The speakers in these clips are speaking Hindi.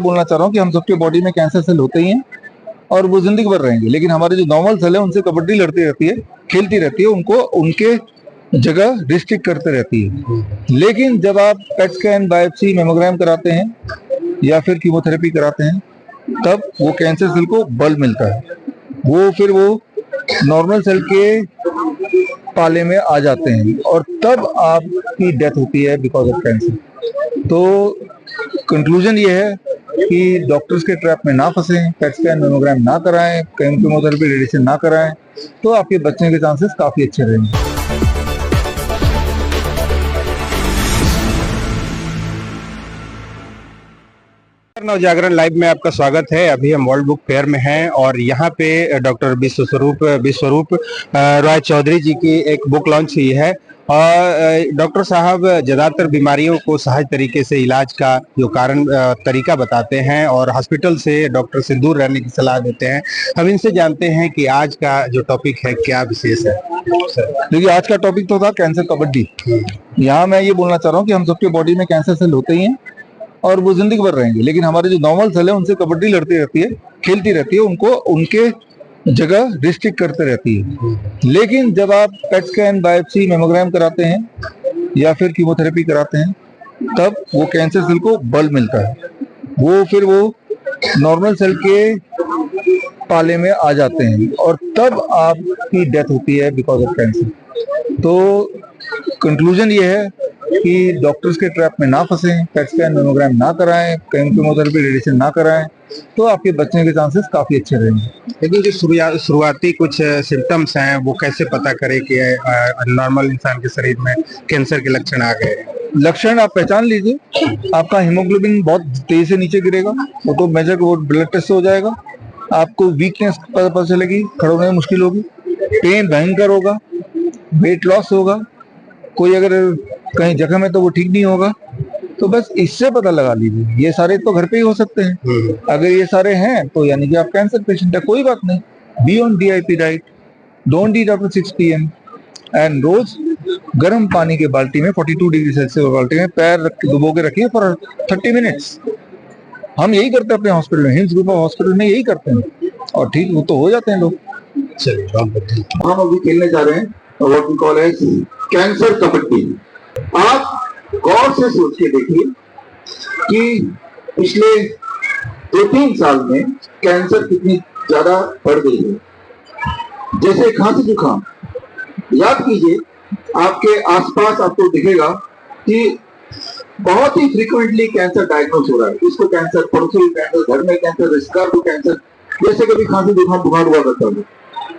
बोलना चाह रहा हूँ कि हम सबके बॉडी में कैंसर सेल होते ही हैं और वो जिंदगी भर रहेंगे, लेकिन हमारे जो नॉर्मल सेल है उनसे कबड्डी लड़ती रहती है, खेलती रहती है, उनको उनके जगह रिस्ट्रिक्ट करते रहती है। लेकिन जब आप पेट स्कैन, बायोप्सी, मेमोग्राम कराते हैं या फिर कीमोथेरेपी कराते हैं, तब वो कैंसर सेल को बल मिलता है। वो नॉर्मल सेल के पाले में आ जाते हैं और तब आपकी डेथ होती है बिकॉज ऑफ कैंसर। तो कंक्लूजन ये है कि डॉक्टर्स के ट्रैप में ना फंसें, पेट स्कैन, मेमोग्राम ना कराएं, केमोथेरेपी, रेडिएशन ना कराएं, तो आपके बचने के चांसेस काफी अच्छे रहेंगे। नवजागरण लाइव में आपका स्वागत है। अभी हम वर्ल्ड बुक फेयर में हैं और यहाँ पे डॉक्टर विश्वरूप रॉय चौधरी जी की एक बुक लॉन्च हुई है और डॉक्टर साहब ज़्यादातर बीमारियों को सहज तरीके से इलाज का जो कारण तरीका बताते हैं और हॉस्पिटल से, डॉक्टर से दूर रहने की सलाह देते हैं। हम इनसे जानते हैं कि आज का जो टॉपिक है क्या विशेष है। देखिए, आज का टॉपिक तो था कैंसर कबड्डी। यहाँ मैं ये बोलना चाह रहा हूँ कि हम सबके बॉडी में कैंसर सेल होते ही हैं और वो जिंदगी भर रहेंगे, लेकिन हमारे जो नॉर्मल सेल है उनसे कबड्डी लड़ती रहती है, खेलती रहती है, उनको उनके जगह रिस्ट्रिक्ट करते रहती है। लेकिन जब आप पेट स्कैन, बायोप्सी, मेमोग्राम कराते हैं या फिर कीमोथेरेपी कराते हैं, तब वो कैंसर सेल को बल मिलता है। वो नॉर्मल सेल के पाले में आ जाते हैं और तब आपकी डेथ होती है बिकॉज ऑफ कैंसर। तो कंक्लूजन ये है कि डॉक्टर्स के ट्रैप में ना फंसें, पेट स्कैन, मेमोग्राम ना कराएं, केमोथेरेपी, रेडिएशन ना कराएं, तो आपके बचने के चांसेस काफी अच्छे रहेंगे। लेकिन जो शुरुआती कुछ सिम्टम्स हैं वो कैसे पता करें कि नॉर्मल इंसान के शरीर में कैंसर के लक्षण आ गए? लक्षण आप पहचान लीजिए। आपका हीमोग्लोबिन बहुत तेजी से नीचे गिरेगा, वो तो मेजर ब्लड टेस्ट से हो जाएगा। आपको वीकनेस पता चलेगी, खड़े होने में मुश्किल होगी, पेन भयंकर होगा, वेट लॉस होगा, कोई अगर कहीं जख्म है तो वो ठीक नहीं होगा। तो बस इससे पता लगा लीजिए। ये सारे तो घर पे ही हो सकते हैं। अगर ये सारे हैं तो यानी कि आप कैंसर पेशेंट है। कोई बात नहीं, be on DIP diet, don't eat after 6 PM and रोज गर्म पानी के बाल्टी में 42 डिग्री सेल्सियस बाल्टी में पैर डुबो के रखिए फॉर 30 मिनट्स। हम यही करते हैं अपने हॉस्पिटल में, हिम्स ग्रुप ऑफ हॉस्पिटल में यही करते हैं और ठीक वो तो हो जाते हैं लोग। चलिए, हम अभी खेलने जा रहे हैं what we call as cancer kabaddi. आप गौर से सोच के देखिए कि पिछले 2-3 साल में कैंसर कितनी ज्यादा बढ़ गई है। जैसे खांसी जुकाम, याद कीजिए आपके आसपास आपको दिखेगा कि बहुत ही फ्रीक्वेंटली कैंसर डायग्नोज हो रहा है। इसको कैंसर, पड़ोसी कैंसर, घर में कैंसर, रिश्तेदार को कैंसर, जैसे कभी खांसी जुकाम बुखार हुआ करता है,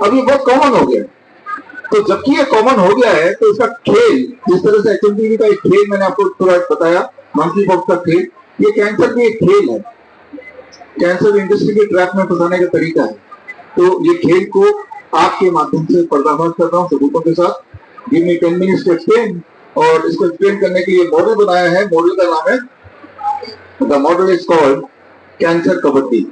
अब ये बहुत कॉमन हो गया। तो जबकि ये कॉमन हो गया है तो इसका खेल, जिस तरह से HMPV का एक खेल मैंने आपको थोड़ा बताया, मंकी पॉक्स का खेल, ये कैंसर भी एक खेल है। कैंसर इंडस्ट्री के ट्रैप में फंसाने का तरीका है। तो ये खेल को आपके माध्यम से पर्दाफाश कर रहा हूँ सबूतों के साथ। Give me 10 minutes to explain. और इसको एक्सप्लेन करने के लिए मॉडल बनाया है। मॉडल का नाम है, the model is called cancer kabaddi.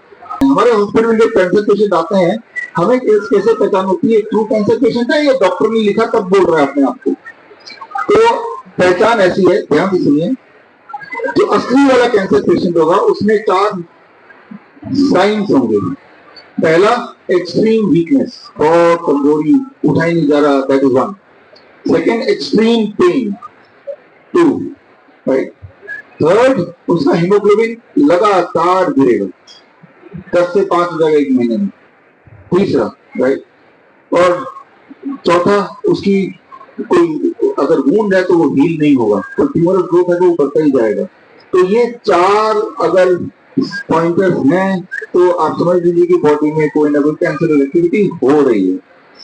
हमारे हॉस्पिटल में कैंसर पेशेंट आते हैं, हमें कैसे पहचान होती है ट्रू कैंसर पेशेंट है या डॉक्टर ने लिखा तब बोल रहा है अपने आप को। तो पहचान ऐसी है, ध्यान से सुनिए। जो असली वाला कैंसर पेशेंट होगा उसमें 4 साइंस होंगे। पहला, एक्सट्रीम वीकनेस, और कमजोरी, उठा ही नहीं जा रहा, that is 1। Second, extreme pain, 2, right. Third, उसका हीमोग्लोबिन लगातार गिरेगा, 10 से 5 हो जाएगा 1 महीने में। तीसरा, राइट। और चौथा, उसकी कोई अगर वूंड है तो वो हील नहीं होगा, तो ट्यूमरल ग्रोथ है तो वो बढ़ता ही जाएगा। तो ये 4 अगर पॉइंटर्स हैं तो आप समझ लीजिए कि बॉडी में कोई ना कोई कैंसर एक्टिविटी हो रही है,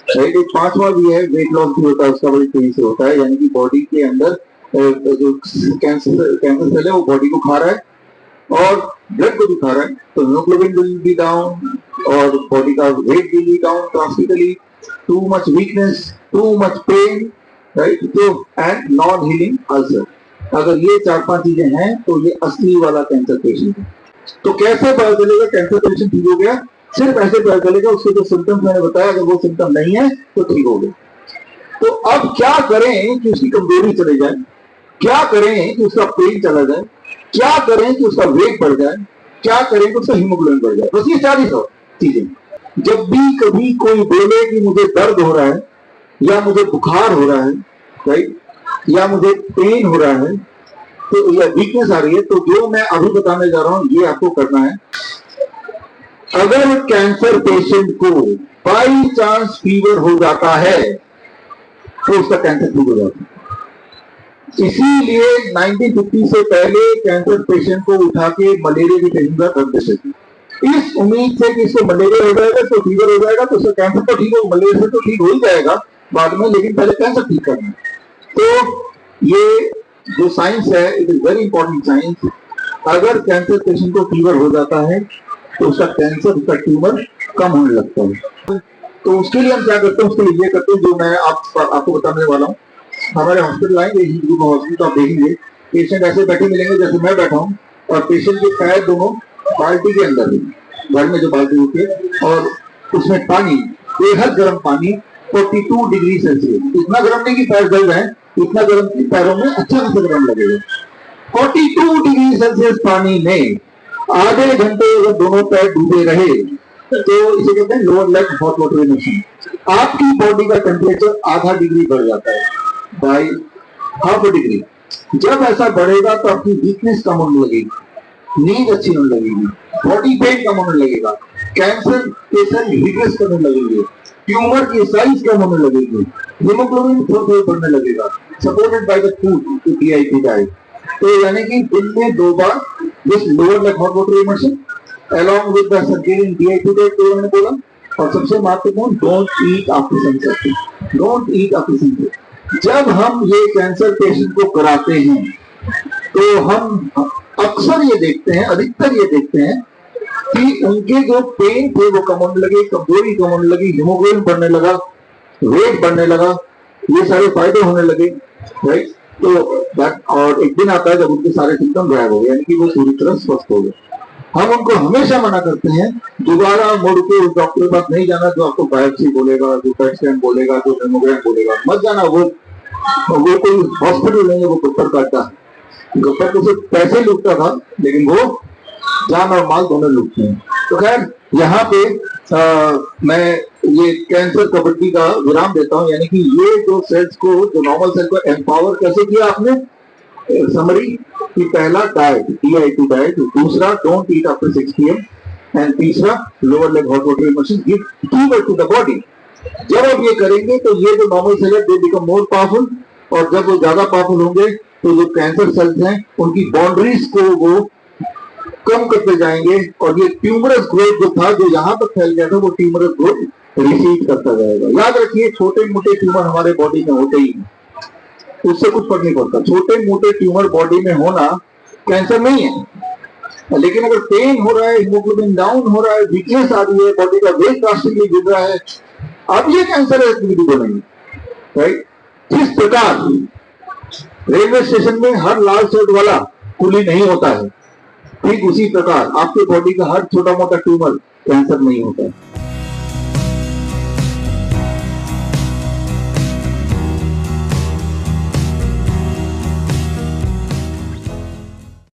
राइट। एक 5वां भी है, वेट लॉस भी होता है, उसका बड़ी तेजी से होता है, यानी कि बॉडी के अंदर जो कैंसर सेल है वो बॉडी को खा रहा है और ब्लड को भी खा रहा है, तो हीमोग्लोबिन विल बी डाउन और बॉडी का weight will be down drastically. Too much weakness, too much pain, right, तो एंड नॉन हीलिंग अल्सर। अगर ये 4-5 चीजें हैं तो ये असली वाला कैंसर पेशेंट है। तो कैसे पता चलेगा कैंसर पेशेंट ठीक हो गया? सिर्फ ऐसे पता चलेगा, उसके जो सिम्टम्स मैंने बताया अगर वो सिम्टम नहीं है तो ठीक हो गया। तो अब क्या करें कि उसकी कमजोरी चले जाए, क्या करें कि उसका पेन चला जाए, क्या करें कि उसका वेट बढ़ जाए, क्या करेंगे उसका हीमोग्लोबिन बढ़ जाए। बस ये 40 चीजें। जब भी कभी कोई बोले कि मुझे दर्द हो रहा है या मुझे बुखार हो रहा है, राइट, या मुझे पेन हो रहा है, तो या वीकनेस आ रही है, तो जो मैं अभी बताने जा रहा हूं ये आपको करना है। अगर कैंसर पेशेंट को बाई चांस फीवर हो जाता है तो उसका कैंसर ठीक हो जाता है। इसीलिए 1950 से पहले कैंसर पेशेंट को उठा के मलेरिया के पेशेंट का रख देते थे, इस उम्मीद से कि इसको मलेरिया हो जाएगा तो फीवर हो जाएगा तो उसका कैंसर तो ठीक हो, मलेरिया से तो ठीक हो ही जाएगा बाद में, लेकिन पहले कैंसर ठीक करना है। तो ये जो साइंस है, it is very important science. अगर कैंसर पेशेंट को फीवर हो जाता है तो उसका कैंसर का ट्यूमर कम होने लगता है। तो उसके लिए हम क्या करते हैं, उसके लिए ये करते हैं जो मैं आपको बताने वाला हूँ। हमारे हॉस्पिटल आएंगे, हॉस्पिटल आप देखेंगे पेशेंट ऐसे बैठे मिलेंगे जैसे मैं बैठा हूँ, और पेशेंट के पैर दोनों बाल्टी के अंदर, घर में जो बाल्टी होती है, और उसमें पानी, बेहद गर्म पानी 42 डिग्री सेल्सियस, इतना गर्म नहीं कि पैर जल रहे हैं, इतना गर्म कि पैरों में अच्छा खासा गर्म लगेगा। 42 डिग्री सेल्सियस पानी में आधे घंटे अगर दोनों पैर डूबे रहे तो इसे कहते हैं lower leg hot water immersion. आपकी बॉडी का टेम्परेचर आधा डिग्री बढ़ जाता है, बाई हाफ डिग्री। जब ऐसा बढ़ेगा तो आपकी वीकनेस कम होने लगेगी, नींद अच्छी होने लगेगी, बॉडी पेन कम होने लगेगा, कैंसर के सेल रिग्रेस करने लगेंगे, ट्यूमर की साइज कम होने लगेगी, हीमोग्लोबिन थोड़ा बढ़ने लगेगा, supported by the food DIT diet. तो यानी कि दिन में 2 बार this lower leg hot water immersion along with the circadian DIT diet जो मैंने बोला, और सबसे महत्वपूर्ण don't eat after sunset, don't eat after sunset. जब हम ये कैंसर पेशेंट को कराते हैं तो हम अक्सर ये देखते हैं, अधिकतर ये देखते हैं कि उनके जो पेन थे वो कम होने लगे, कमजोरी कम होने लगी, हीमोग्लोबिन बढ़ने लगा, वेट बढ़ने लगा, ये सारे फायदे होने लगे, राइट। तो और एक दिन आता है जब उनके सारे सिम्टम गायब हो गए, यानी कि वो पूरी तरह स्वस्थ हो गए। हम उनको हमेशा मना करते हैं दोबारा मुड़ के उस डॉक्टर के पास नहीं जाना जो आपको बायोप्सी बोलेगा, जो पेट स्कैन बोलेगा, जो मेमोग्राम बोलेगा, मत जाना। वो कोई हॉस्पिटल नहीं है, वो गुप्तर काटता है। गुप्तर को सिर्फ पैसे लूटता था, लेकिन वो जान और माल दोनों लूटते हैं। तो खैर यहाँ पे मैं ये कैंसर कबड्डी का विराम देता हूँ, यानी कि ये जो सेल्स को, जो नॉर्मल सेल को एम्पावर कैसे किया आपने, समरी कि पहला डाइट DIT डाइट, दूसरा don't eat after 6 PM, and तीसरा lower leg hot water immersion give fever to the body. जब आप ये करेंगे तो ये जो नॉर्मल सेल है दे बिकम मोर पावरफुल, और जब वो ज्यादा पावरफुल होंगे तो जो कैंसर सेल्स हैं उनकी बाउंड्रीज को वो कम करते जाएंगे, और ये ट्यूमरस ग्रोथ जो था, जो यहाँ तक फैल गया था, वो ट्यूमरस ग्रोथ रिसीड करता जाएगा। याद रखिए छोटे मोटे ट्यूमर हमारे बॉडी में होते ही, उससे कुछ फर्क नहीं पड़ता। छोटे मोटे ट्यूमर बॉडी में होना कैंसर नहीं है, लेकिन अगर पेन हो रहा है, हीमोग्लोबिन डाउन हो रहा है, वीकनेस आ रही है, बॉडी का वेट ड्रास्टिकली गिर रहा है, अब ये कैंसर है, तो नहीं, राइट। जिस प्रकार रेलवे स्टेशन में हर लाल शर्ट वाला कुली नहीं होता है, ठीक उसी प्रकार आपके बॉडी का हर छोटा मोटा ट्यूमर कैंसर नहीं होता है।